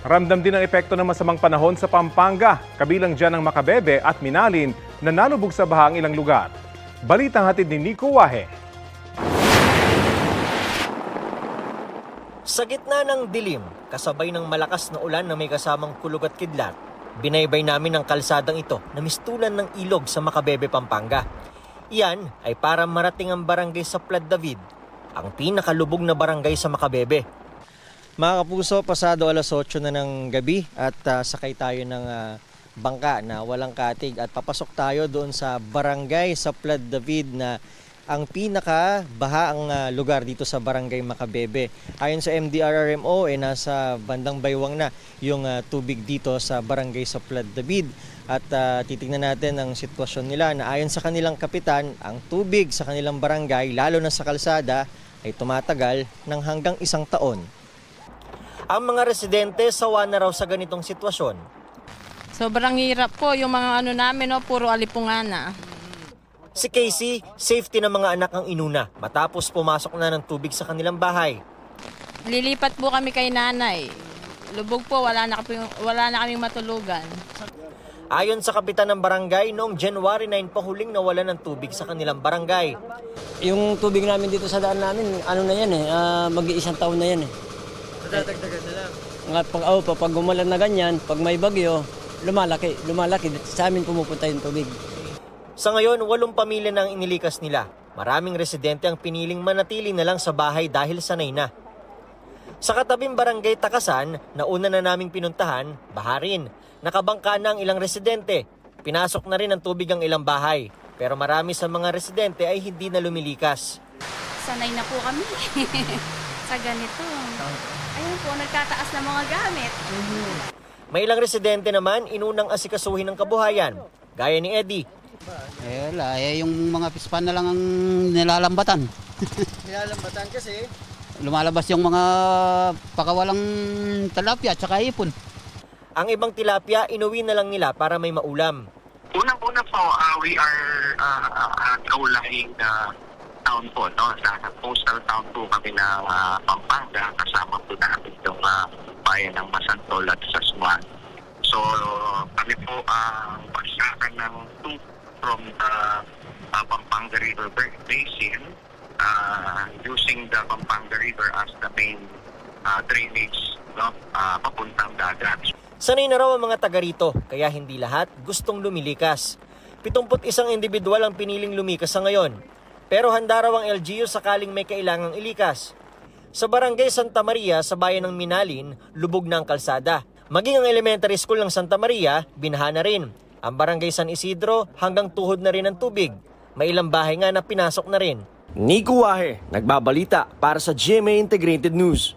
Ramdam din ang epekto ng masamang panahon sa Pampanga, kabilang dyan ang Macabebe at Minalin na nalubog sa baha ang ilang lugar. Balitang hatid ni Nico Wahe. Sa gitna ng dilim, kasabay ng malakas na ulan na may kasamang kulog at kidlat, binaybay namin ang kalsadang ito na mistulan ng ilog sa Macabebe, Pampanga. Iyan ay para marating ang barangay sa Plad David, ang pinakalubog na barangay sa Macabebe. Mga kapuso, pasado alas 8 na ng gabi at sakay tayo ng bangka na walang katig at papasok tayo doon sa barangay sa Plad David na ang pinakabahaang lugar dito sa barangay Macabebe. Ayon sa MDRRMO, nasa bandang baywang na yung tubig dito sa barangay sa Plad David. At titignan natin ang sitwasyon nila na ayon sa kanilang kapitan, ang tubig sa kanilang barangay, lalo na sa kalsada, ay tumatagal ng hanggang 1 taon. Ang mga residente sawa na raw sa ganitong sitwasyon. Sobrang hirap po yung mga namin, puro alipungan na. Si Casey, safety ng mga anak ang inuna matapos pumasok na ng tubig sa kanilang bahay. Lilipat po kami kay nanay. Lubog po, wala na kaming matulugan. Ayon sa kapitan ng barangay, noong January 9 pa huling nawalan ng tubig sa kanilang barangay. Yung tubig namin dito sa daan namin, mag-1 taon na yan . Dadagdagan na lang. Pag umulan na ganyan, pag may bagyo, lumalaki. Sa amin pumupunta yung tubig. Sa ngayon, 8 pamilya na ang inilikas nila. Maraming residente ang piniling manatili na lang sa bahay dahil sanay na. Sa katabing barangay Takasan, na una na naming pinuntahan, baha rin. Nakabangka na ang ilang residente. Pinasok na rin ang tubig ang ilang bahay. Pero marami sa mga residente ay hindi na lumilikas. Sanay na po kami sa ganito. Ayun po, nagtataas na mga gamit. May ilang residente naman inunang asikasuhin ng kabuhayan, gaya ni Eddie. Yung mga pispan na lang ang nilalambatan. Nilalambatan kasi? Lumalabas yung mga pakawalang tilapia at saka ipon. Ang ibang tilapia, inuwi na lang nila para may maulam. Unang-una po, we are outlying town po, no? Sa coastal town po kami ng Pampanga, kasama po namin yung bayan ng Masantol at Sasmuan. So, kami po ang pagsakan ng tubig from the Pampanga River Basin, using the Pampanga River as the main drainage, no? Papuntang dagat. Sanay na raw ang mga taga rito, kaya hindi lahat gustong lumilikas. 71 individual ang piniling lumikas sa ngayon. Pero handa raw ang LGU sakaling may kailangang ilikas. Sa barangay Santa Maria sa bayan ng Minalin, lubog na ang kalsada. Maging ang elementary school ng Santa Maria, binaha na rin. Ang barangay San Isidro, hanggang tuhod na rin ang tubig. May ilang bahay nga na pinasok na rin. Nico Wahe, nagbabalita para sa GMA Integrated News.